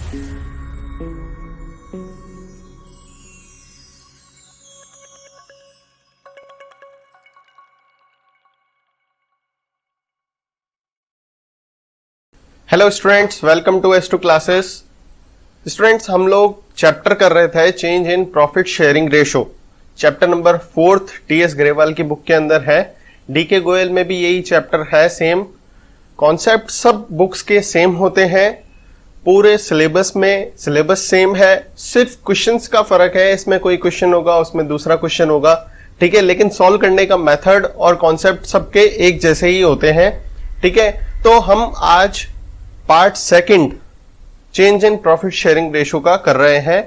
Hello students, welcome to S2 classes. Students, हम लोग chapter कर रहे थे change in profit sharing ratio. Chapter number 4 TS Grewal की बुक के अंदर है। DK गोयल में भी यही चैप्टर है। सेम कॉन्सेप्ट सब बुक्स के सेम होते हैं। पूरे सिलेबस में सिलेबस सेम है, सिर्फ क्वेश्चंस का फर्क है। इसमें कोई क्वेश्चन होगा, उसमें दूसरा क्वेश्चन होगा, ठीक है, लेकिन सॉल्व करने का मेथड और कॉन्सेप्ट सबके एक जैसे ही होते हैं, ठीक है। तो हम आज part second change in profit sharing ratio का कर रहे हैं।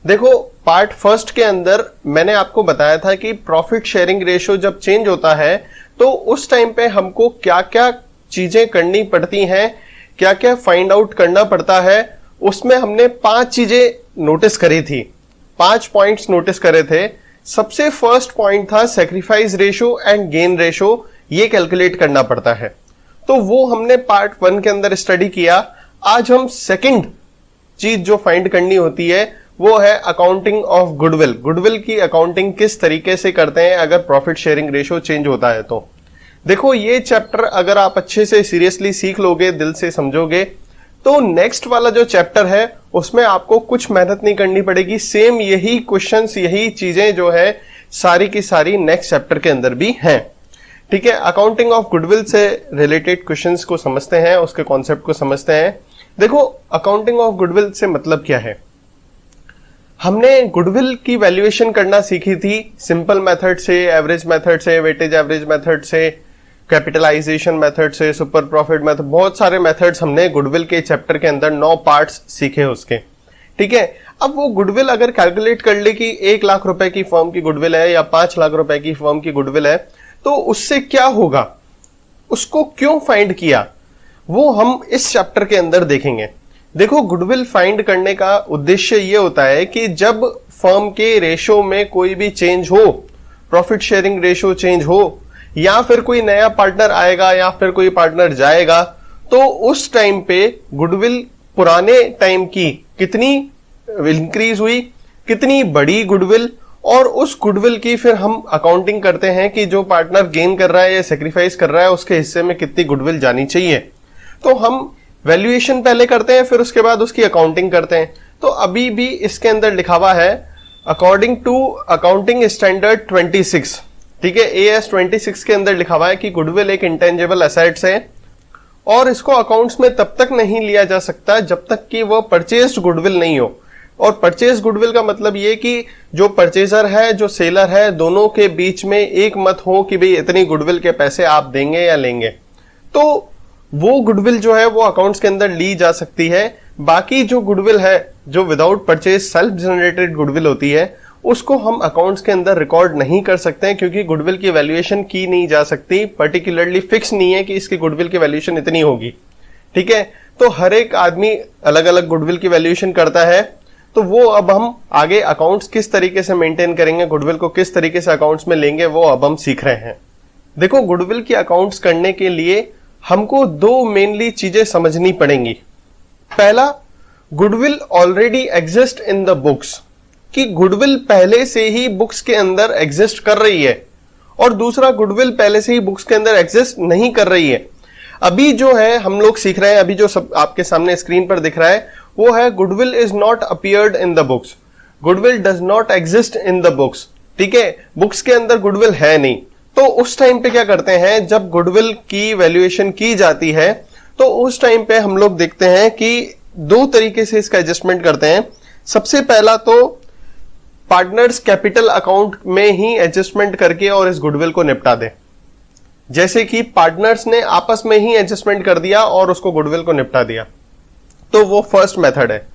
देखो, पार्ट फर्स्ट के अंदर मैंने आपको बताया था कि प्रॉफिट शेयरिंग रेशो जब चेंज होता है तो उस टाइम पे हमको क्या क्या चीजें करनी पड़ती हैं, क्या क्या फाइंड आउट करना पड़ता है। उसमें हमने 5 चीजें नोटिस करी थी, 5 पॉइंट्स नोटिस करे थे। सबसे फर्स्ट पॉइंट था sacrifice ratio and gain ratio, ये कैलकुलेट करना पड़ता है। तो वो हमने पार्ट 1 के अंदर स्टडी किया। आज हम सेकंड चीज जो फाइंड करनी होती है वो है अकाउंटिंग ऑफ गुडविल। गुडविल की अकाउंटिंग किस तरीके से करते हैं अगर प्रॉफिट शेयरिंग रेशो चेंज होता है तो। देखो, ये चैप्टर अगर आप अच्छे से सीरियसली सीख लोगे, दिल से समझोगे, तो नेक्स्ट वाला जो चैप्टर है उसमें आपको कुछ मेहनत नहीं करनी पड़ेगी। सेम यही क्वेश्चंस, यही चीजें जो है सारी की सारी नेक्स्ट चैप्टर के अंदर भी हैं, ठीक है। अकाउंटिंग ऑफ गुडविल से रिलेटेड क्वेश्चंस को समझते हैं, उसके कॉन्सेप्ट को समझते हैं। देखो, अकाउंटिंग ऑफ गुडविल से मतलब क्या है। हमने गुडविल की वैल्यूएशन करना सीखी थी सिंपल मेथड से, एवरेज मेथड से, वेटेज एवरेज मेथड से, कैपिटलाइजेशन मेथड से, सुपर प्रॉफिट मेथड, बहुत सारे मेथड्स हमने गुडविल के चैप्टर के अंदर 9 पार्ट्स सीखे उसके, ठीक है। अब वो गुडविल अगर कैलकुलेट कर ले कि 1 लाख रुपए की फर्म की गुडविल है या 5 लाख रुपए की फर्म की गुडविल है, तो उससे क्या होगा, उसको क्यों फाइंड किया, वो हम इस चैप्टर के अंदर देखेंगे। देखो, गुडविल फाइंड करने का उद्देश्य ये होता है कि जब फर्म के रेशो में कोई भी चेंज हो, प्रॉफिट शेयरिंग रेशो चेंज हो, या फिर कोई नया पार्टनर आएगा या फिर कोई पार्टनर जाएगा, तो उस टाइम पे गुडविल पुराने टाइम की कितनी इंक्रीज हुई, कितनी बड़ी गुडविल, और उस गुडविल की फिर हम अकाउंटिंग करते हैं कि जो पार्टनर गेन कर रहा है या सेक्रीफाइस कर रहा है उसके हिस्से में कितनी गुडविल जानी चाहिए। तो हम वैल्यूएशन पहले करते हैं, फिर उसके बाद उसकी अकाउंटिंग करते हैं। तो अभी भी इसके अंदर लिखा हुआ है अकॉर्डिंग टू अकाउंटिंग स्टैंडर्ड 26, ठीक है, AS 26 के अंदर लिखा हुआ है कि गुडविल एक इंटेंजिबल एसेट्स है और इसको अकाउंट्स में तब तक नहीं लिया जा सकता जब तक कि वह परचेज्ड गुडविल नहीं हो। और परचेज गुडविल का मतलब ये कि जो परचेजर है, जो सेलर है, दोनों के बीच में एक मत हो कि भाई इतनी गुडविल के पैसे आप देंगे या लेंगे, तो वो गुडविल जो है वो अकाउंट्स के अंदर ली जा सकती है। बाकी जो गुडविल है, जो without purchase self generated goodwill होती है, उसको हम अकाउंट्स के अंदर रिकॉर्ड नहीं कर सकते हैं, क्योंकि गुडविल की वैल्यूएशन की नहीं जा सकती, पर्टिकुलरली फिक्स नहीं है कि इसकी गुडविल की वैल्यूएशन इतनी होगी, ठीक है। तो हर एक आदमी अलग अलग गुडविल की वैल्यूएशन करता है। तो वो अब हम आगे अकाउंट्स किस तरीके से मेंटेन करेंगे, गुडविल को किस तरीके से अकाउंट्स में लेंगे, वो अब हम सीख रहे हैं। देखो, गुडविल की अकाउंट्स करने के लिए हमको 2 मेनली चीजें समझनी पड़ेंगी। पहला, goodwill already exist in the books, कि गुडविल पहले से ही बुक्स के अंदर एग्जिस्ट कर रही है, और दूसरा, गुडविल पहले से ही बुक्स के अंदर एग्जिस्ट नहीं कर रही है। अभी जो है हम लोग सीख रहे हैं, अभी जो सब आपके सामने स्क्रीन पर दिख रहा है वो है goodwill is not appeared in the books, goodwill does not exist in the books, ठीक है, बुक्स के अंदर गुडविल है नहीं। तो उस टाइम पे क्या करते हैं, जब गुडविल की वैल्यूएशन की जाती है तो उस टाइम पे हम लोग देखते हैं कि 2 तरीके से इसका एडजस्टमेंट करते हैं। सबसे पहला तो पार्टनर्स कैपिटल अकाउंट में ही एडजस्टमेंट करके और इस गुडविल को निपटा दे, जैसे कि पार्टनर्स ने आपस में ही एडजस्टमेंट कर दिया और उसको गुडविल को निपटा दिया, तो वो फर्स्ट मेथड है।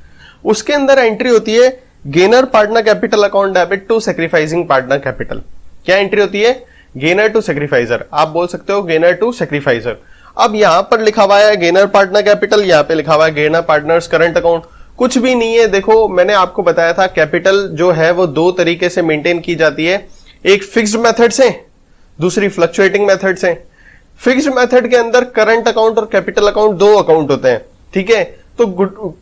उसके अंदर एंट्री होती है gainer partner capital account debit to sacrificing partner capital. क्या एंट्री होती है, गेनर टू सैक्रिफाइजर, आप बोल सकते हो गेनर टू सैक्रिफाइजर। अब यहां पर लिखा हुआ है गेनर पार्टनर कैपिटल, यहां पे लिखा हुआ है गेनर पार्टनर्स करंट अकाउंट, कुछ भी नहीं है। देखो, मैंने आपको बताया था कैपिटल जो है वो 2 तरीके से मेंटेन की जाती है, एक फिक्स्ड मेथड से, दूसरी फ्लक्चुएटिंग मेथड से। फिक्स्ड मेथड के अंदर करंट अकाउंट और कैपिटल अकाउंट 2 अकाउंट होते हैं, ठीक है। तो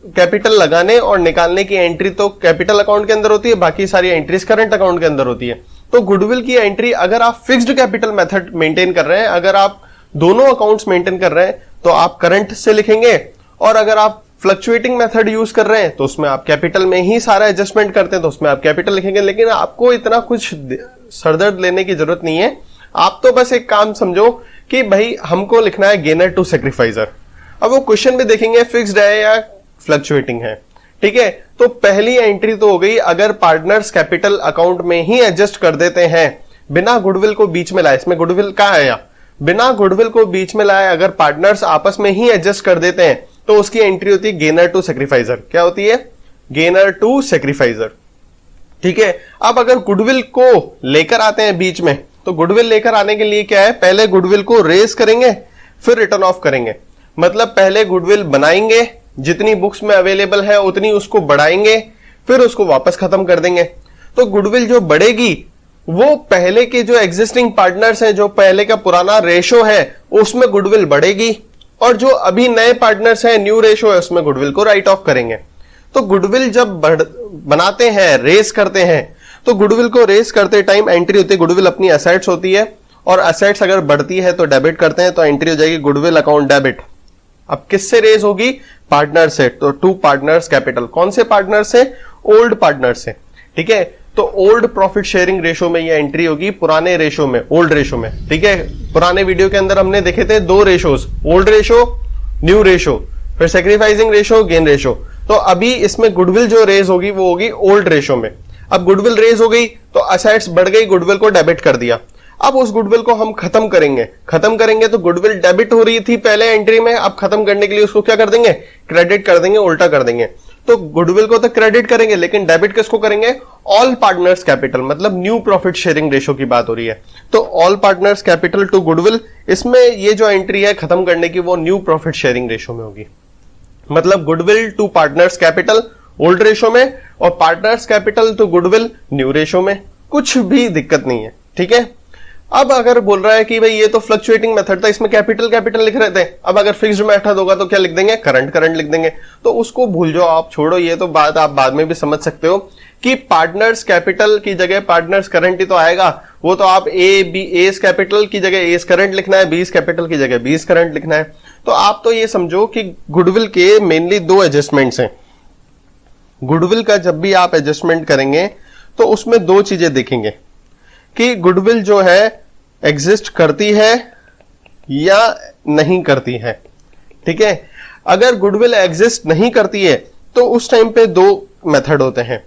कैपिटल लगाने और निकालने की एंट्री तो कैपिटल अकाउंट के अंदर होती है, बाकी सारी एंट्रीज करंट अकाउंट के अंदर होती है। तो गुडविल की एंट्री अगर आप फिक्स्ड कैपिटल मेथड मेंटेन कर रहे हैं, अगर आप दोनों अकाउंट्स मेंटेन कर रहे हैं तो आप करंट से लिखेंगे, और अगर आप फ्लक्चुएटिंग मेथड यूज कर रहे हैं तो उसमें आप कैपिटल में ही सारा एडजस्टमेंट करते हैं तो उसमें आप कैपिटल लिखेंगे। लेकिन आपको इतना कुछ सरदर्द लेने की जरूरत नहीं है, आप तो बस एक काम समझो कि भाई हमको लिखना है गेनर टू सेक्रीफाइजर। अब वो क्वेश्चन भी देखेंगे फिक्स्ड है या फ्लक्चुएटिंग है, ठीक है। तो पहली एंट्री तो हो गई, अगर पार्टनर्स कैपिटल अकाउंट में ही एडजस्ट कर देते हैं बिना गुडविल को बीच में लाए, इसमें गुडविल कहां आया, बिना गुडविल को बीच में लाए अगर पार्टनर्स आपस में ही एडजस्ट कर देते हैं तो उसकी एंट्री होती है गेनर टू सेक्रीफाइजर। क्या होती है? गेनर टू सेक्रीफाइजर, ठीक है। अब अगर गुडविल को लेकर आते हैं बीच में, तो गुडविल लेकर आने के लिए क्या है, पहले गुडविल को रेज करेंगे फिर रिटर्न ऑफ करेंगे। मतलब पहले गुडविल बनाएंगे, जितनी बुक्स में अवेलेबल है उतनी उसको बढ़ाएंगे, फिर उसको वापस खत्म कर देंगे। तो गुडविल जो बढ़ेगी वो पहले के जो एग्जिस्टिंग पार्टनर्स हैं, जो पहले का पुराना रेशो है उसमें गुडविल बढ़ेगी, और जो अभी नए पार्टनर्स हैं न्यू रेशो है उसमें गुडविल को राइट ऑफ करेंगे। तो गुडविल जब बनाते हैं, रेस करते हैं, तो गुडविल को रेस करते टाइम एंट्री होती है, गुडविल अपनी असेट्स होती है, और असेट्स अगर बढ़ती है तो डेबिट करते हैं तो एंट्री हो जाएगी गुडविल अकाउंट डेबिट। अब किससे रेस होगी? पार्टनर से। तो टू पार्टनर्स कैपिटल, कौन से पार्टनर से? ओल्ड पार्टनर से, ठीक है। तो ओल्ड प्रॉफिट शेयरिंग रेशो में ये एंट्री होगी, पुराने रेशो में, ओल्ड रेशो में, ठीक है। पुराने वीडियो के अंदर हमने देखे थे दो ratios, old ratio, new ratio, फिर सेक्रीफाइसिंग रेशो, गेन रेशो। तो अभी इसमें गुडविल जो रेज होगी वो होगी ओल्ड रेशो में। अब गुडविल रेज हो गई तो असेट्स बढ़ गई, गुडविल को डेबिट कर दिया। अब उस गुडविल को हम खत्म करेंगे तो गुडविल डेबिट हो रही थी पहले एंट्री में, अब खत्म करने के लिए उसको क्या कर देंगे? क्रेडिट कर देंगे, उल्टा कर देंगे। तो गुडविल को तो क्रेडिट करेंगे लेकिन डेबिट किसको करेंगे? ऑल पार्टनर्स कैपिटल, मतलब न्यू प्रॉफिट शेयरिंग रेशो की बात हो रही है। तो all partners capital to goodwill, इसमें ये जो एंट्री है खत्म करने की वो न्यू प्रॉफिट शेयरिंग रेशो में होगी। मतलब goodwill to partners capital old ratio में, और partners capital to goodwill new ratio में। कुछ भी दिक्कत नहीं है, ठीक है। अब अगर बोल रहा है कि भाई ये तो फ्लक्चुएटिंग मेथड था, इसमें कैपिटल लिख रहे थे, अब अगर फिक्स्ड मेथड होगा तो क्या लिख देंगे? करंट लिख देंगे। तो उसको भूल जाओ, आप छोड़ो, ये तो बात आप बाद में भी समझ सकते हो कि पार्टनर्स कैपिटल की जगह पार्टनर्स करंट ही तो आएगा। वो तो आप एस कैपिटल की जगह एस करंट लिखना है, बीस कैपिटल की जगह बीस करंट लिखना है। तो आप तो ये समझो कि गुडविल के मेनली दो एडजस्टमेंट्स हैं। गुडविल का जब भी आप एडजस्टमेंट करेंगे तो उसमें दो चीजें देखेंगे कि गुडविल जो है एग्जिस्ट करती है या नहीं करती है, ठीक है। अगर गुडविल एग्जिस्ट नहीं करती है तो उस टाइम पे दो मेथड होते हैं।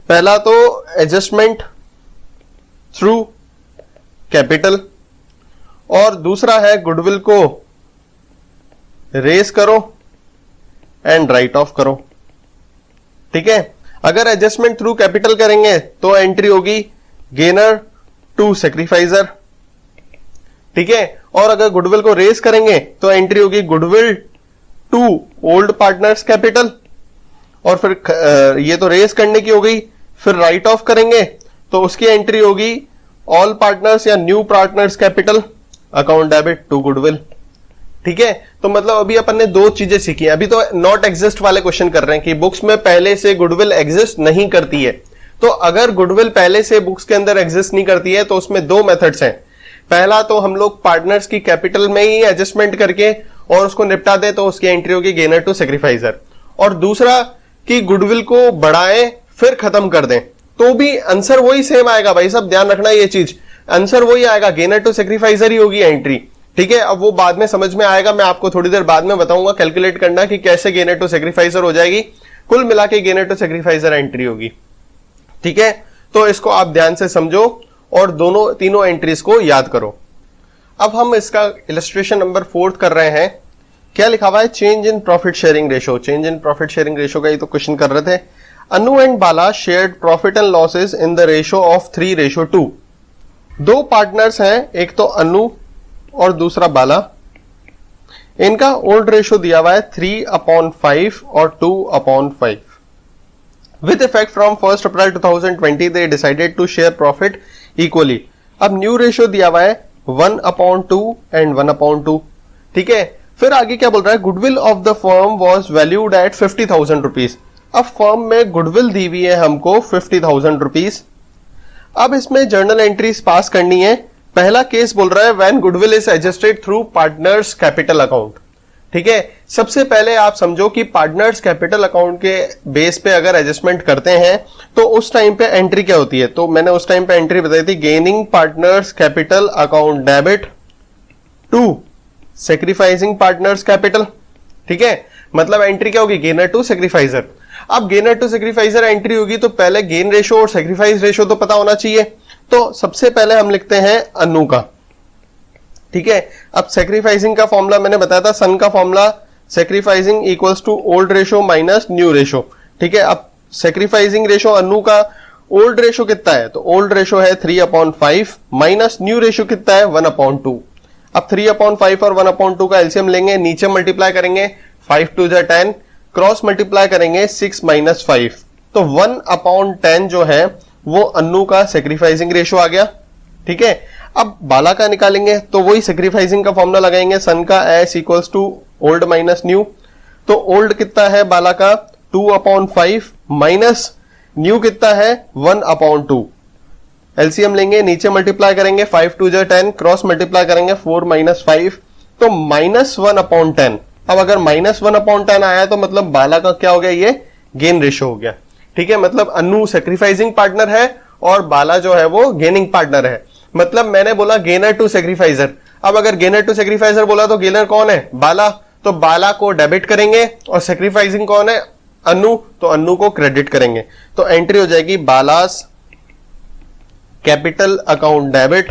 पहला तो एडजस्टमेंट थ्रू कैपिटल, और दूसरा है गुडविल को रेस करो एंड राइट ऑफ करो, ठीक है। अगर एडजस्टमेंट थ्रू कैपिटल करेंगे तो एंट्री होगी गेनर टू सेक्रीफाइजर, ठीक है। और अगर गुडविल को रेस करेंगे तो एंट्री होगी goodwill to old partners capital, और फिर ये तो रेस करने की हो गई, फिर राइट ऑफ करेंगे तो उसकी एंट्री होगी ऑल पार्टनर्स या new partners capital account debit to goodwill, ठीक है। तो मतलब अभी अपन ने दो चीजें सीखी हैं। अभी तो नॉट एग्जिस्ट वाले क्वेश्चन कर रहे हैं कि बुक्स में पहले से गुडविल एग्जिस्ट नहीं करती है। तो अगर गुडविल पहले से बुक्स के अंदर एग्जिस्ट नहीं करती है तो उसमें दो मेथड्स हैं। पहला तो हम लोग पार्टनर्स की कैपिटल में ही एडजस्टमेंट करके और उसको निपटा दे तो उसकी एंट्री होगी गेनर टू सेक्रीफाइजर, और दूसरा कि गुडविल को बढ़ाएं फिर खत्म कर दें तो भी आंसर वही सेम आएगा। भाई सब ध्यान रखना ये चीज, आंसर वही आएगा, गेनर टू सेक्रीफाइजर ही होगी एंट्री, ठीक है। अब वो बाद में समझ में आएगा, मैं आपको थोड़ी देर बाद में बताऊंगा कैलकुलेट करना कि कैसे गेनर टू सेक्रीफाइजर हो जाएगी। कुल मिला के गेनर टू सेक्रीफाइजर एंट्री होगी, ठीक है। तो इसको आप ध्यान से समझो और तीनों एंट्रीज को याद करो। अब हम इसका इलस्ट्रेशन नंबर 4 कर रहे हैं। क्या लिखा हुआ है? Change in profit sharing ratio. Change in profit sharing ratio का ही तो क्वेश्चन कर रहे थे। Anu and Bala shared profit and losses in the ratio of 3:2। दो पार्टनर्स हैं, एक तो अनु और दूसरा बाला। इनका ओल्ड रेशो दिया हुआ है 3/5 और 2/5। With effect from 1st April 2020, they decided to share profit equally. अब न्यू रेशियो दिया हुआ है 1/2 एंड 1/2, ठीक है। फिर आगे क्या बोल रहा है, goodwill of the firm was valued eight 50,000 rupees. अब फर्म में गुडविल दी हुई है हमको 50,000 रुपीज। अब इसमें जर्नल एंट्रीज पास करनी है। पहला केस बोल रहा है when goodwill is adjusted through partners capital account. ठीक है, सबसे पहले आप समझो कि पार्टनर्स कैपिटल अकाउंट के बेस पे अगर एडजस्टमेंट करते हैं तो उस टाइम पे एंट्री क्या होती है, तो मैंने उस टाइम पे एंट्री बताई थी, gaining partners capital account debit to sacrificing partners capital. ठीक है, मतलब एंट्री क्या होगी, गेनर टू सेक्रीफाइजर। अब गेनर टू सेक्रीफाइजर एंट्री होगी तो पहले गेन रेशो और सेक्रीफाइस रेशो तो पता होना चाहिए। तो सबसे पहले हम लिखते हैं अनु का। ठीक है, अब सेक्रीफाइसिंग का फॉर्मूला मैंने बताया था, सन का formula sacrificing equals to old ratio minus new ratio. ठीक है, अब सेक्रीफाइसिंग रेशो अनु का ओल्ड रेशो कितना है, तो ओल्ड रेशो है 3/5 माइनस न्यू रेशो कितना है 1/2। अब 3/5 और 1/2 का एलसीएम लेंगे, नीचे मल्टीप्लाई करेंगे, 5 2 जा 10, क्रॉस मल्टीप्लाई करेंगे 6 - 5, तो 1/10 जो है वो अनु का सेक्रीफाइसिंग रेशो आ गया। ठीक है, अब बाला का निकालेंगे तो वही सेक्रीफाइसिंग का फॉर्मूला लगाएंगे, सन का S equals to old minus new. तो ओल्ड कितना है बाला का 2/5 माइनस न्यू कितना है 1/2। एलसीएम लेंगे, नीचे मल्टीप्लाई करेंगे, 5 2 जा 10, क्रॉस मल्टीप्लाई करेंगे 4 - 5, तो -1/10। अब अगर -1/10 आया तो मतलब बाला का क्या हो गया, ये गेन रेशो हो गया। ठीक है, मतलब अनु सेक्रीफाइसिंग पार्टनर है और बाला जो है वो गेनिंग पार्टनर है। मतलब मैंने बोला गेनर टू सेक्रीफाइजर। अब अगर गेनर टू सेक्रीफाइजर बोला तो गेनर कौन है, बाला, तो बाला को डेबिट करेंगे, और सेक्रीफाइसिंग कौन है, अनु, तो अनु को क्रेडिट करेंगे। तो एंट्री हो जाएगी Bala's capital account debit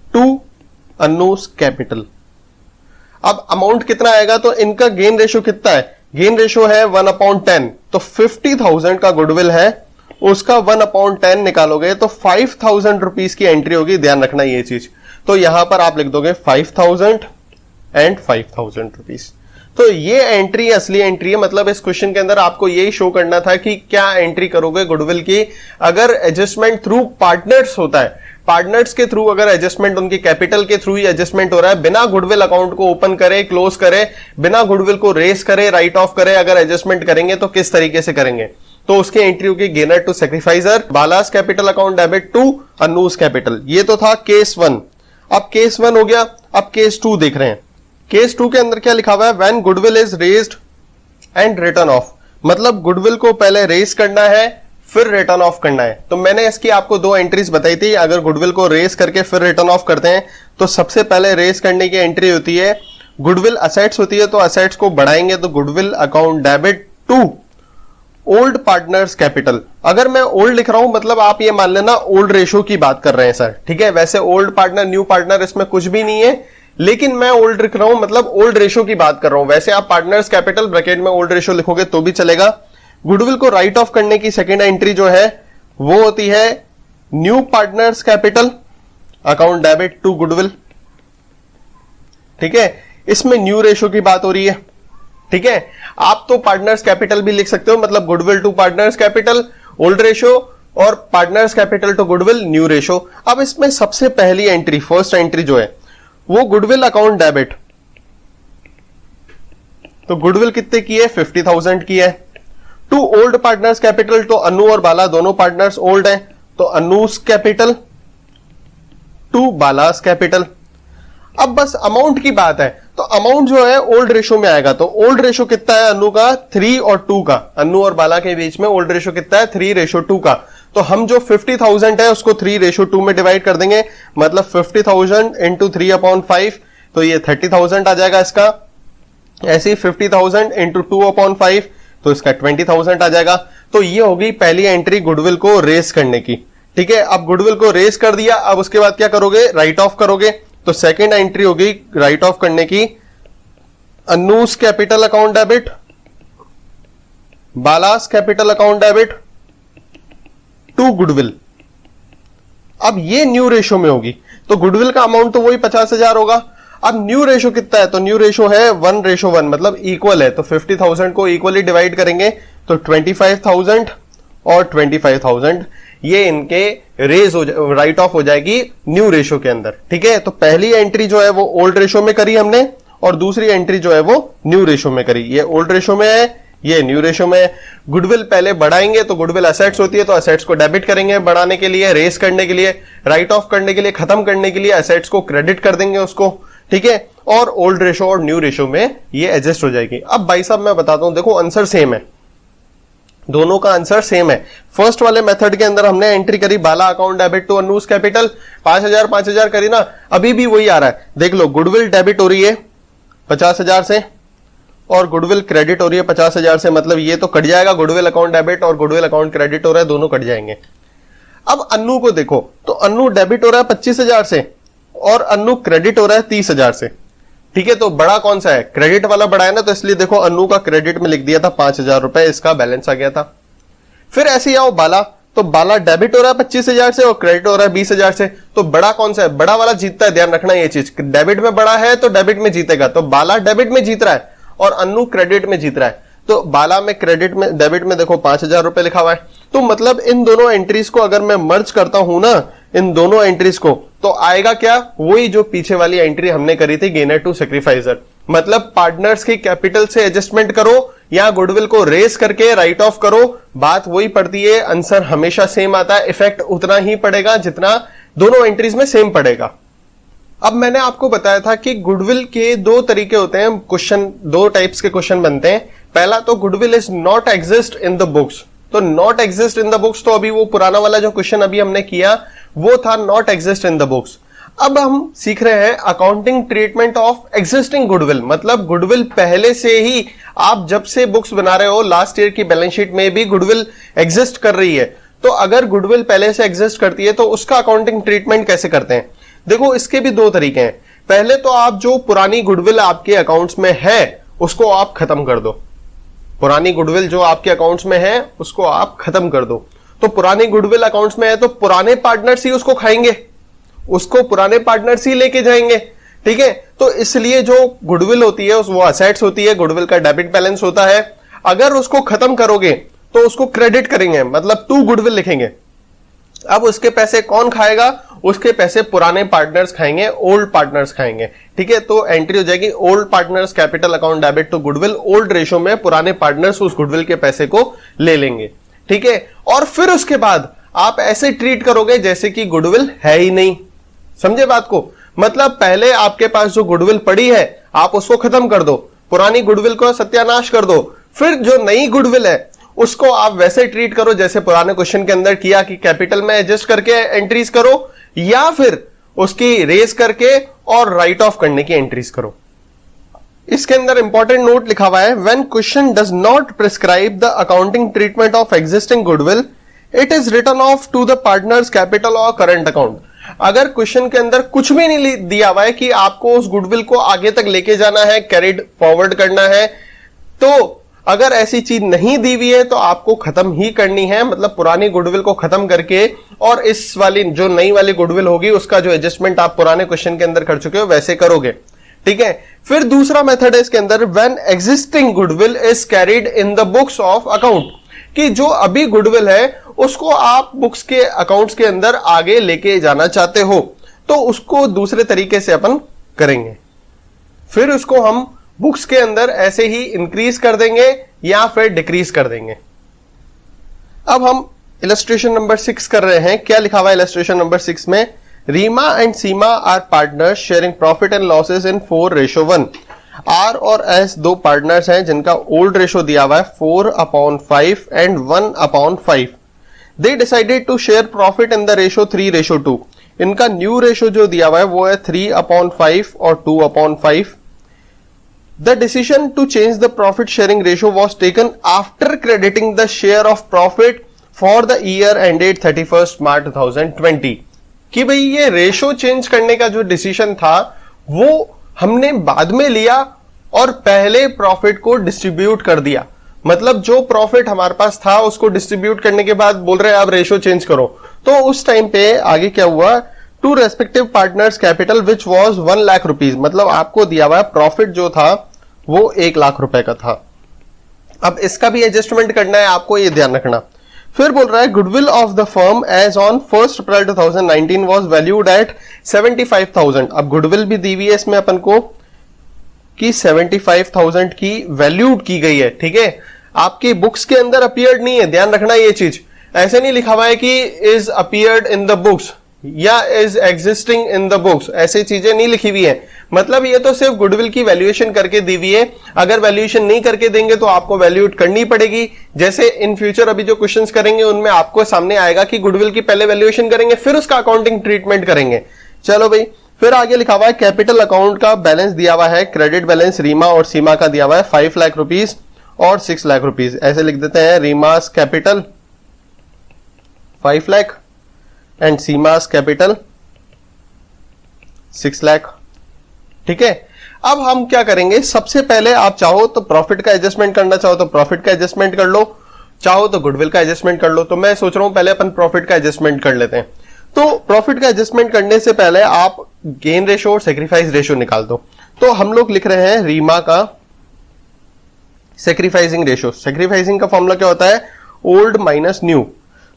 to Anu's capital. अब अमाउंट कितना आएगा, तो इनका गेन रेशो कितना है, गेन रेशो है 1/10, तो 50,000 का गुडविल है, उसका 1/10 निकालोगे तो 5,000 रुपीज की एंट्री होगी। ध्यान रखना ये चीज, तो यहां पर आप लिख दोगे 5,000 एंड 5,000 रुपीज। तो ये एंट्री असली एंट्री है। मतलब इस क्वेश्चन के अंदर आपको यही शो करना था कि क्या एंट्री करोगे गुडविल की, अगर एडजस्टमेंट थ्रू पार्टनर्स होता है, पार्टनर्स के थ्रू अगर एडजस्टमेंट, उनकी कैपिटल के थ्रू ही एडजस्टमेंट हो रहा है, बिना गुडविल अकाउंट को ओपन करे, क्लोज करे, बिना गुडविल को रेस करे, राइट ऑफ करे, अगर एडजस्टमेंट करेंगे तो किस तरीके से करेंगे, तो उसकी एंट्री होगी gainer to sacrificer, Bala's capital account debit to Anu's capital. ये तो था केस 1। अब केस 1 हो गया, अब केस 2 देख रहे हैं। केस 2 के अंदर क्या लिखा हुआ है, when goodwill is raised and return of. मतलब गुडविल को पहले रेस करना है फिर रिटर्न ऑफ करना है। तो मैंने इसकी आपको 2 एंट्रीज बताई थी। अगर गुडविल को रेस करके फिर रिटर्न ऑफ करते हैं तो सबसे पहले रेस करने की एंट्री होती है, गुडविल असेट्स होती है तो असेट्स को बढ़ाएंगे, तो goodwill account debit to old partners capital. अगर मैं ओल्ड लिख रहा हूं मतलब आप ये मान लेना ओल्ड रेशो की बात कर रहे हैं सर। ठीक है, वैसे ओल्ड पार्टनर न्यू पार्टनर इसमें कुछ भी नहीं है, लेकिन मैं ओल्ड लिख रहा हूं मतलब ओल्ड रेशो की बात कर रहा हूं। वैसे आप पार्टनर्स कैपिटल ब्रैकेट में ओल्ड रेशो लिखोगे तो भी चलेगा। गुडविल को राइट ऑफ करने की सेकेंड एंट्री जो है वो होती है new partners capital account debit to goodwill. ठीक है, इसमें न्यू रेशो की बात हो रही है। ठीक है, आप तो पार्टनर्स कैपिटल भी लिख सकते हो, मतलब goodwill to partners capital old ratio और partners capital to goodwill new ratio. अब इसमें सबसे पहली एंट्री, फर्स्ट एंट्री जो है वो गुडविल अकाउंट डेबिट, तो गुडविल कितने की है 50,000 की है, टू ओल्ड पार्टनर्स कैपिटल, तो अनु और बाला दोनों पार्टनर्स ओल्ड हैं, तो अनूस कैपिटल टू बालास कैपिटल। अब बस अमाउंट की बात है, तो अमाउंट जो है ओल्ड रेशो में आएगा। तो ओल्ड रेशो कितना है अनु का 3 और 2 का, अनु और बाला के बीच में ओल्ड रेशो कितना है 3:2 का। तो हम जो 50,000 है उसको 3:2 में डिवाइड कर देंगे, मतलब 50,000 इंटू 3/5, तो ये 30,000 आ जाएगा इसका। ऐसे ही 50,000 इंटू 2/5, तो इसका 20,000 आ जाएगा। तो ये होगी पहली एंट्री गुडविल को रेस करने की। ठीक है, अब गुडविल को रेस कर दिया, अब उसके बाद क्या करोगे, राइट ऑफ करोगे। तो सेकेंड एंट्री होगी राइट ऑफ करने की, Anu's capital account debit, Bala's capital account debit to goodwill. अब ये न्यू रेशो में होगी, तो गुडविल का अमाउंट तो वही 50,000 होगा। अब न्यू रेशो कितना है, तो न्यू रेशो है 1:1, मतलब इक्वल है। तो 50,000 को इक्वली डिवाइड करेंगे तो 25,000 और 25,000 ये इनके रेज हो राइट ऑफ हो जाएगी न्यू रेशो के अंदर। ठीक है, तो पहली एंट्री जो है वो ओल्ड रेशो में करी हमने और दूसरी एंट्री जो है वो न्यू रेशो में करी। ये ओल्ड रेशो में है, ये न्यू रेशो में है। गुडविल पहले बढ़ाएंगे तो गुडविल असेट्स होती है, तो असेट्स को डेबिट करेंगे बढ़ाने के लिए, रेस करने के लिए, राइट ऑफ करने के लिए, खत्म करने के लिए असेट्स को क्रेडिट कर देंगे उसको, ठीक है। और ओल्ड रेशो और न्यू रेशो में ये एडजस्ट हो जाएगी। अब भाई साहब मैं बताता हूं, देखो आंसर सेम है, दोनों का आंसर सेम है। फर्स्ट वाले मेथड के अंदर हमने एंट्री करी बाला account debit to Anu's capital, 5,000 करी ना, अभी भी वही आ रहा है। देख लो, गुडविल डेबिट हो रही है 50,000 से और गुडविल क्रेडिट हो रही है 50,000 से, मतलब ये तो कट जाएगा, गुडविल अकाउंट डेबिट और गुडविल अकाउंट क्रेडिट हो रहा है, दोनों कट जाएंगे। अब अन्नू को देखो, तो अन्नू डेबिट हो रहा है 25,000 से और अन्नू क्रेडिट हो रहा है 30,000 से, ठीक है। तो बड़ा कौन सा है? क्रेडिट वाला बड़ा है ना, तो इसलिए देखो अन्नू का क्रेडिट में लिख दिया था 5,000 रुपए, इसका बैलेंस आ गया था। फिर ऐसे ही आओ बाला, तो बाला डेबिट हो रहा है 25,000 से और क्रेडिट हो रहा है 20,000 से, तो बड़ा कौन सा है? बड़ा वाला जीतता है, ध्यान रखना ये चीज, डेबिट में बड़ा है तो डेबिट में जीतेगा, तो बाला डेबिट में जीत रहा है और अन्नू क्रेडिट में जीत रहा है। तो बाला में क्रेडिट में, डेबिट में देखो 5,000 रुपए लिखा हुआ है। तो मतलब इन दोनों एंट्रीज को अगर मैं मर्ज करता हूं ना, इन दोनों एंट्रीज को, तो आएगा क्या? वही जो पीछे वाली एंट्री हमने करी थी, गेनर टू सैक्रिफाइसर। मतलब पार्टनर्स की कैपिटल से एडजस्टमेंट करो या गुडविल को रेस करके राइट ऑफ करो, बात वही पड़ती है, आंसर हमेशा सेम आता है, इफेक्ट उतना ही पड़ेगा जितना दोनों एंट्रीज में सेम पड़ेगा। अब मैंने आपको बताया था कि गुडविल के दो तरीके होते हैं, क्वेश्चन दो टाइप्स के क्वेश्चन बनते हैं। पहला तो goodwill is not exist in the books, तो not exist in the books, तो अभी वो पुराना वाला जो क्वेश्चन अभी हमने किया वो था not exist in the books. अब हम सीख रहे हैं accounting treatment of existing goodwill, मतलब गुडविल पहले से ही, आप जब से बुक्स बना रहे हो, लास्ट ईयर की बैलेंस शीट में भी गुडविल एग्जिस्ट कर रही है, तो अगर गुडविल पहले से एग्जिस्ट करती है तो उसका अकाउंटिंग ट्रीटमेंट कैसे करते हैं? देखो, इसके भी दो तरीके हैं। पहले तो आप जो पुरानी गुडविल आपके अकाउंट्स में है उसको आप खत्म कर दो, पुरानी गुडविल जो आपके अकाउंट्स में है उसको आप खत्म कर दो। तो पुरानी गुडविल अकाउंट्स में है तो पुराने पार्टनर्स ही उसको खाएंगे, उसको पुराने पार्टनर्स ही लेके जाएंगे, ठीक है। तो इसलिए जो गुडविल होती है वो असेट्स होती है, गुडविल का डेबिट बैलेंस होता है। अगर उसको खत्म करोगे तो उसको क्रेडिट करेंगे, मतलब टू गुडविल लिखेंगे। अब उसके पैसे कौन खाएगा? उसके पैसे पुराने पार्टनर्स खाएंगे, ओल्ड पार्टनर्स खाएंगे, ठीक है। तो एंट्री हो जाएगी old partners capital account debit to goodwill, old ratio में पुराने पार्टनर्स उस गुडविल के पैसे को ले लेंगे, ठीक है। और फिर उसके बाद आप ऐसे ट्रीट करोगे जैसे कि गुडविल है ही नहीं, समझे बात को? मतलब पहले आपके पास जो गुडविल पड़ी है आप उसको खत्म कर दो, पुरानी गुडविल को सत्यानाश कर दो, फिर जो नई गुडविल है उसको आप वैसे ट्रीट करो जैसे पुराने क्वेश्चन के अंदर किया कि कैपिटल में एडजस्ट करके एंट्रीज करो या फिर उसकी रेस करके और राइट ऑफ करने की एंट्रीज करो। इसके अंदर इंपॉर्टेंट नोट लिखा हुआ है, when question does not prescribe the accounting treatment of existing goodwill it is written off to the partners capital और करंट अकाउंट। अगर क्वेश्चन के अंदर कुछ भी नहीं दिया हुआ है कि आपको उस गुडविल को आगे तक लेके जाना है, कैरिड फॉरवर्ड करना है, तो अगर ऐसी चीज नहीं दी हुई है तो आपको खत्म ही करनी है, मतलब पुरानी गुडविल को खत्म करके और इस वाली जो नई वाली गुडविल होगी उसका जो एडजस्टमेंट आप पुराने क्वेश्चन के अंदर कर चुके हो वैसे करोगे, ठीक है। फिर दूसरा मेथड है इसके अंदर, when existing goodwill is carried in the books of account, कि जो अभी गुडविल है उसको आप बुक्स के अकाउंट्स के अंदर आगे लेके जाना चाहते हो, तो उसको दूसरे तरीके से अपन करेंगे। फिर उसको हम बुक्स के अंदर ऐसे ही इंक्रीज कर देंगे या फिर डिक्रीज कर देंगे। अब हम इलस्ट्रेशन नंबर 6 कर रहे हैं। क्या लिखा हुआ है इलस्ट्रेशन नंबर 6 में? Reema and Seema are partners sharing profit and losses in 4:1। R और एस दो पार्टनर्स हैं जिनका ओल्ड रेशो दिया हुआ है 4/5 and 1/5। They decided to share profit in the ratio 3:2। इनका न्यू रेशो जो दिया हुआ है वो है 3/5 और 2/5। The decision to change the profit sharing ratio was taken after crediting the share of profit for the year ended 31st March 2020। कि भाई ये रेशो चेंज करने का जो डिसीजन था वो हमने बाद में लिया और पहले प्रॉफिट को डिस्ट्रीब्यूट कर दिया। मतलब जो प्रॉफिट हमारे पास था उसको डिस्ट्रीब्यूट करने के बाद बोल रहे हैं आप रेशो चेंज करो, तो उस टाइम पे आगे क्या हुआ? To respective partners capital which was 1 lakh rupees, मतलब आपको दिया हुआ प्रॉफिट जो था वो 1 लाख रुपए का था। अब इसका भी एडजस्टमेंट करना है आपको, ये ध्यान रखना। फिर बोल रहा है goodwill of the firm as on 1 April 2019 was valued at 75,000। अब गुडविल भी दी हुई है इसमें अपन को कि 75,000 की वैल्यूड की गई है, ठीक है। आपकी बुक्स के अंदर अपीयर्ड नहीं है, ध्यान रखना ये चीज। ऐसे नहीं लिखा हुआ है कि is appeared in the books या is existing in the books, ऐसी चीजें नहीं लिखी हुई है। मतलब ये तो सिर्फ गुडविल की वैल्यूएशन करके दी हुई है। अगर वैल्यूएशन नहीं करके देंगे तो आपको वैल्यूएट करनी पड़ेगी। जैसे इन फ्यूचर अभी जो क्वेश्चंस करेंगे उनमें आपको सामने आएगा कि गुडविल की पहले वैल्यूएशन करेंगे फिर उसका अकाउंटिंग ट्रीटमेंट करेंगे। चलो भाई, फिर आगे लिखा हुआ है कैपिटल अकाउंट का बैलेंस दिया हुआ है, क्रेडिट बैलेंस रीमा और सीमा का दिया हुआ है 5 लाख रुपीज और 6 लाख रुपीज। ऐसे लिख देते हैं, Rima's capital 5 lakh and Sima's capital 6 lakh, ठीक है। अब हम क्या करेंगे, सबसे पहले आप चाहो तो प्रॉफिट का एडजस्टमेंट करना चाहो तो प्रॉफिट का एडजस्टमेंट कर लो, चाहो तो गुडविल का एडजस्टमेंट कर लो। तो मैं सोच रहा हूं पहले अपन प्रॉफिट का एडजस्टमेंट कर लेते हैं। तो प्रॉफिट का एडजस्टमेंट करने से पहले आप गेन रेशो और सेक्रीफाइस रेशो निकाल दो। तो हम लोग लिख रहे हैं रीमा का सेक्रीफाइसिंग रेशो। सेक्रीफाइसिंग का फॉर्मूला क्या होता है, ओल्ड माइनस न्यू।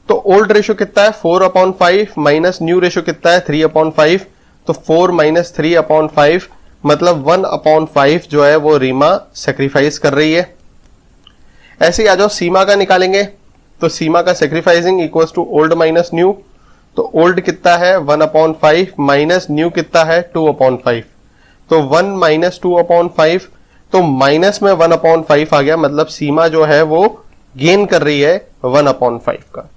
तो ओल्ड रेशो कितना है 4/5 माइनस न्यू रेशो कितना है 3/5। तो 4 माइनस 3/5 मतलब 1/5 जो है वो रीमा सेक्रीफाइस कर रही है। ऐसे ही आ जाओ सीमा का निकालेंगे। तो सीमा का sacrificing equals to old minus new. तो ओल्ड कितना है 1/5 माइनस न्यू कितना है 2/5। तो 1 माइनस 2/5 तो माइनस में 1/5 आ गया, मतलब सीमा जो है वो गेन कर रही है 1/5 का।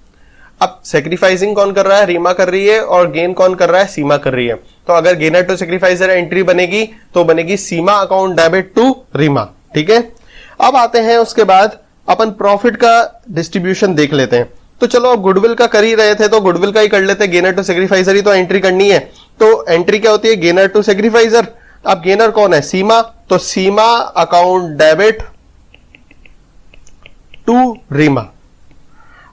अब सेक्रीफाइसिंग कौन कर रहा है, रीमा कर रही है, और गेन कौन कर रहा है, सीमा कर रही है। तो अगर गेनर टू सेक्रीफाइसर एंट्री बनेगी तो बनेगी सीमा अकाउंट डेबिट टू रीमा, ठीक है। अब आते हैं उसके बाद अपन प्रॉफिट का डिस्ट्रीब्यूशन देख लेते हैं। तो चलो अब गुडविल का कर ही रहे थे तो गुडविल का ही कर लेते हैं, गेनर टू सेक्रीफाइसर ही तो एंट्री करनी है। तो एंट्री क्या होती है, गेनर टू सेक्रीफाइसर। अब गेनर कौन है, सीमा। तो सीमा अकाउंट डेबिट टू रीमा।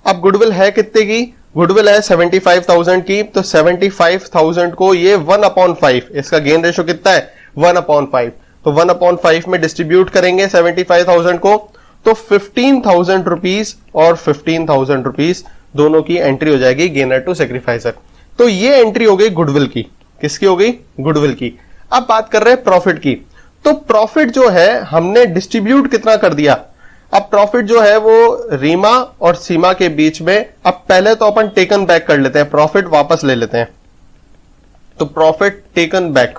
अब गुडविल है कितने की, गुडविल है 75,000 की। तो 75,000 को ये 1/5, इसका गेन रेशो कितना है 1/5। तो 1/5 में डिस्ट्रीब्यूट करेंगे 75,000 को। तो 15,000 रुपीज और 15,000 रुपीज दोनों की एंट्री हो जाएगी गेनर टू सेक्रीफाइसर। तो ये एंट्री हो गई गुडविल की। किसकी हो गई, गुडविल की। अब बात कर रहे हैं प्रॉफिट की। तो प्रॉफिट जो है हमने डिस्ट्रीब्यूट कितना कर दिया। अब प्रॉफिट जो है वो रीमा और सीमा के बीच में, अब पहले तो अपन टेकन बैक कर लेते हैं, प्रॉफिट वापस ले लेते हैं। तो प्रॉफिट टेकन बैक,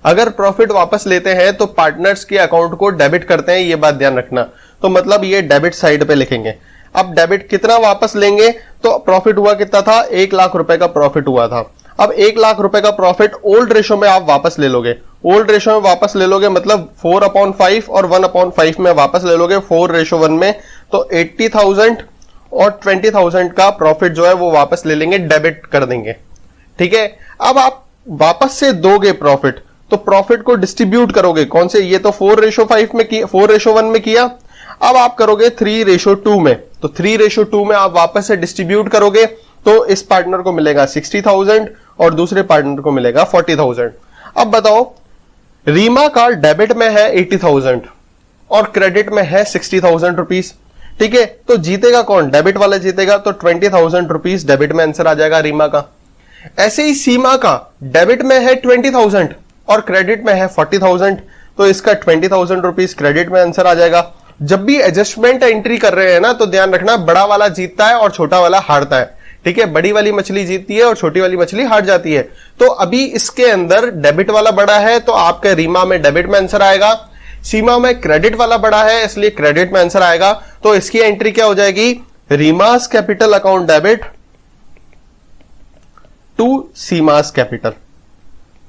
अगर प्रॉफिट वापस लेते हैं तो पार्टनर्स के अकाउंट को डेबिट करते हैं, ये बात ध्यान रखना। तो मतलब ये डेबिट साइड पे लिखेंगे। अब डेबिट कितना वापस लेंगे, तो प्रॉफिट हुआ कितना था 1 लाख रुपए का प्रॉफिट हुआ था। अब 1 लाख रुपए का प्रॉफिट ओल्ड रेशो में आप वापस ले लोगे। ओल्ड रेशो में वापस ले लोगे मतलब 4/5 और 1/5 में वापस ले लोगे 4:1 में। तो 80,000 और 20,000 का प्रॉफिट जो है वो वापस ले लेंगे, डेबिट कर देंगे, ठीक है। अब आप वापस से दोगे प्रॉफिट, तो प्रॉफिट को डिस्ट्रीब्यूट करोगे कौन से, ये तो 4:5 में किया, 4:1 में किया। अब आप करोगे 3:2 में। तो 3:2 में आप वापस से डिस्ट्रीब्यूट करोगे तो इस पार्टनर को मिलेगा 60,000 और दूसरे पार्टनर को मिलेगा 40,000। अब बताओ, रीमा का डेबिट में है 80,000 और क्रेडिट में है 60,000 रुपीज, ठीक है। तो जीतेगा कौन, डेबिट वाला जीतेगा। तो 20,000 रुपीज डेबिट में आंसर आ जाएगा रीमा का। ऐसे ही सीमा का डेबिट में है 20,000 और क्रेडिट में है 40,000, तो इसका 20,000 रुपीज क्रेडिट में आंसर आ जाएगा। जब भी एडजस्टमेंट एंट्री कर रहे हैं ना तो ध्यान रखना, बड़ा वाला जीतता है और छोटा वाला हारता है, ठीक है। बड़ी वाली मछली जीतती है और छोटी वाली मछली हार जाती है। तो अभी इसके अंदर डेबिट वाला बड़ा है तो आपके रीमा में डेबिट में आंसर आएगा, सीमा में क्रेडिट वाला बड़ा है इसलिए क्रेडिट में आंसर आएगा। तो इसकी एंट्री क्या हो जाएगी, Rima's capital account debit to Sima's capital.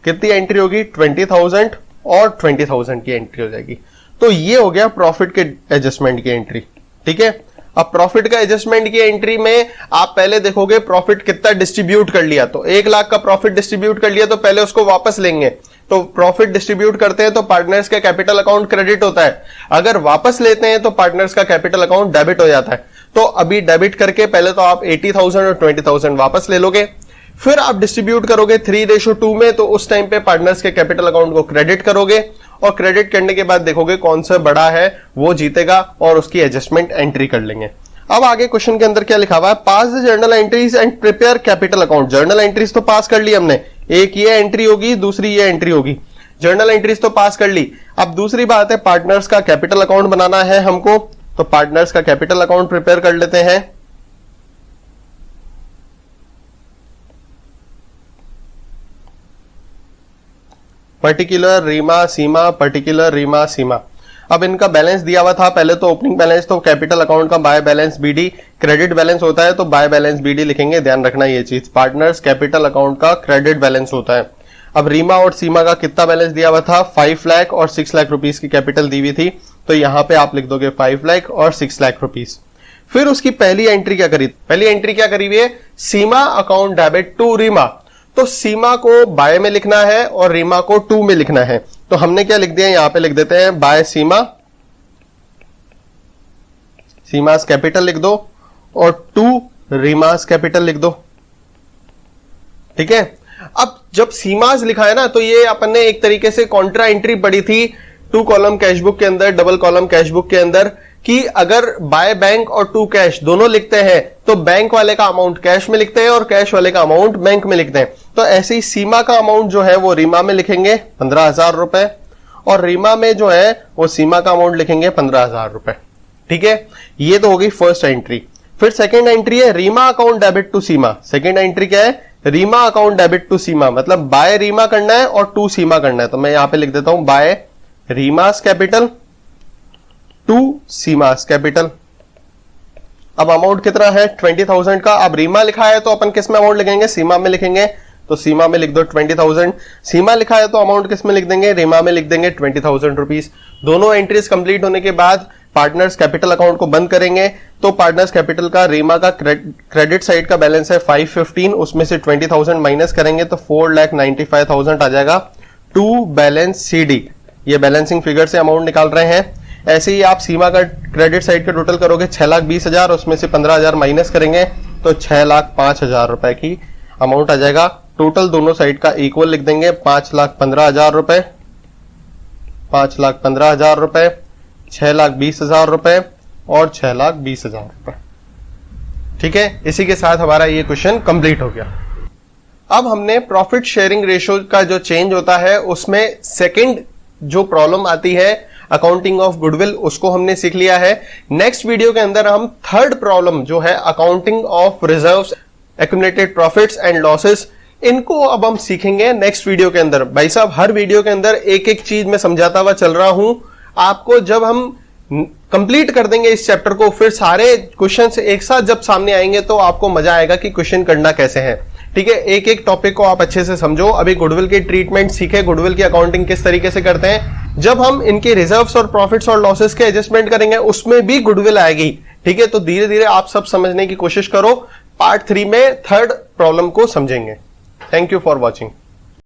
कितनी एंट्री होगी 20,000 और 20,000 की एंट्री हो जाएगी। तो ये हो गया प्रॉफिट के एडजस्टमेंट की एंट्री, ठीक है। अब प्रॉफिट का एडजस्टमेंट की एंट्री में आप पहले देखोगे प्रॉफिट कितना डिस्ट्रीब्यूट कर लिया। तो 1 लाख का प्रॉफिट डिस्ट्रीब्यूट कर लिया तो पहले उसको वापस लेंगे। तो प्रॉफिट डिस्ट्रीब्यूट करते हैं तो पार्टनर्स का कैपिटल अकाउंट क्रेडिट होता है, अगर वापस लेते हैं तो पार्टनर्स का कैपिटल अकाउंट डेबिट हो जाता है। तो अभी डेबिट करके पहले तो आप 80,000 और 20,000 वापस ले लोगे, फिर आप डिस्ट्रीब्यूट करोगे 3:2 में। तो उस टाइम पे पार्टनर्स के कैपिटल अकाउंट को क्रेडिट करोगे और क्रेडिट करने के बाद देखोगे कौन सा बड़ा है वो जीतेगा और उसकी एडजस्टमेंट एंट्री कर लेंगे। अब आगे क्वेश्चन के अंदर क्या लिखा हुआ है, pass the journal entries and prepare capital account. Journal entries तो पास कर ली हमने, एक ये एंट्री होगी दूसरी ये एंट्री होगी। जर्नल एंट्रीज तो पास कर ली। अब दूसरी बात है पार्टनर्स का कैपिटल अकाउंट बनाना है हमको, तो पार्टनर्स का कैपिटल अकाउंट प्रिपेयर कर लेते हैं। Particular Reema Seema, particular Reema Seema. अब इनका बैलेंस दिया हुआ था पहले तो ओपनिंग बैलेंस, तो कैपिटल अकाउंट का by balance BD, credit balance होता है तो बाय बैलेंस बीडी लिखेंगे, ध्यान रखना ये चीज। पार्टनर्स कैपिटल अकाउंट का क्रेडिट बैलेंस होता है। अब रीमा और सीमा का कितना बैलेंस दिया हुआ था, 5 लाख और 6 लाख रुपीस की कैपिटल दी हुई थी, तो यहां पे आप लिख दोगे 5 लाख और 6 लाख रुपीस। फिर उसकी पहली एंट्री क्या करी, पहली एंट्री क्या करी हुई है, सीमा अकाउंट डेबिट टू रीमा। तो सीमा को बाय में लिखना है और रीमा को टू में लिखना है, तो हमने क्या लिख दिया, यहां पे लिख देते हैं बाय सीमा, सीमास कैपिटल लिख दो और टू रीमास कैपिटल लिख दो। ठीक है, अब जब सीमास लिखा है ना तो ये अपन ने एक तरीके से कॉन्ट्रा एंट्री पढ़ी थी 2 कॉलम कैशबुक के अंदर, डबल कॉलम कैशबुक के अंदर, कि अगर बाय बैंक और टू कैश दोनों लिखते हैं तो बैंक वाले का अमाउंट कैश में लिखते हैं और कैश वाले का अमाउंट बैंक में लिखते हैं। तो ऐसे ही सीमा का अमाउंट जो है वो रीमा में लिखेंगे 15,000 रुपए, और रीमा में जो है वो सीमा का अमाउंट लिखेंगे 15,000 रुपए। ठीक है, ये तो हो गई फर्स्ट एंट्री। फिर सेकेंड एंट्री है Reema account debit to Seema. Second entry क्या है, Reema account debit to Seema, मतलब बाय रीमा करना है और टू सीमा करना है, तो मैं यहां पे लिख देता हूं by Rima's capital to Sima's capital. अब अमाउंट कितना है 20,000 का। अब रीमा लिखा है तो अपन किस में अमाउंट लिखेंगे, सीमा में लिखेंगे, तो सीमा में लिख दो 20,000। सीमा लिखा है तो अमाउंट किस में लिख देंगे, रीमा में लिख देंगे 20,000 रुपीस। दोनों एंट्रीज कंप्लीट होने के बाद पार्टनर्स कैपिटल अकाउंट को बंद करेंगे, तो पार्टनर्स कैपिटल का रीमा का क्रेडिट साइड का बैलेंस है 515, उसमें से 20,000 माइनस करेंगे तो 4,95,000 आ जाएगा। टू बैलेंस सीडी, ये बैलेंसिंग फिगर से अमाउंट निकाल रहे हैं। ऐसे ही आप सीमा का क्रेडिट साइड का टोटल करोगे 6,20,000, उसमें से 15,000 माइनस करेंगे तो 6,05,000 रुपए की अमाउंट आ जाएगा। टोटल दोनों साइड का इक्वल लिख देंगे 5,15,000 रुपए, 5,15,000 रुपए, 6,20,000 रुपए और 6,20,000 रुपए। ठीक है, इसी के साथ हमारा ये क्वेश्चन कंप्लीट हो गया। अब हमने प्रॉफिट शेयरिंग रेशियो का जो चेंज होता है उसमें सेकंड जो प्रॉब्लम आती है अकाउंटिंग ऑफ गुडविल, उसको हमने सीख लिया है। नेक्स्ट वीडियो के अंदर हम थर्ड प्रॉब्लम जो है accounting of reserves, accumulated profits and losses, इनको अब हम सीखेंगे नेक्स्ट वीडियो के अंदर। भाई साहब हर वीडियो के अंदर एक एक चीज मैं समझाता हुआ चल रहा हूं आपको। जब हम कंप्लीट कर देंगे इस चैप्टर को, फिर सारे क्वेश्चंस एक साथ जब सामने आएंगे तो आपको मजा आएगा कि क्वेश्चन करना कैसे है। ठीक है, एक एक टॉपिक को आप अच्छे से समझो। अभी गुडविल की ट्रीटमेंट सीखे, गुडविल की अकाउंटिंग किस तरीके से करते हैं। जब हम इनके रिजर्व्स और प्रॉफिट्स और लॉसेस के एडजस्टमेंट करेंगे उसमें भी गुडविल आएगी। ठीक है, तो धीरे धीरे आप सब समझने की कोशिश करो। पार्ट 3 में थर्ड प्रॉब्लम को समझेंगे। Thank you for watching.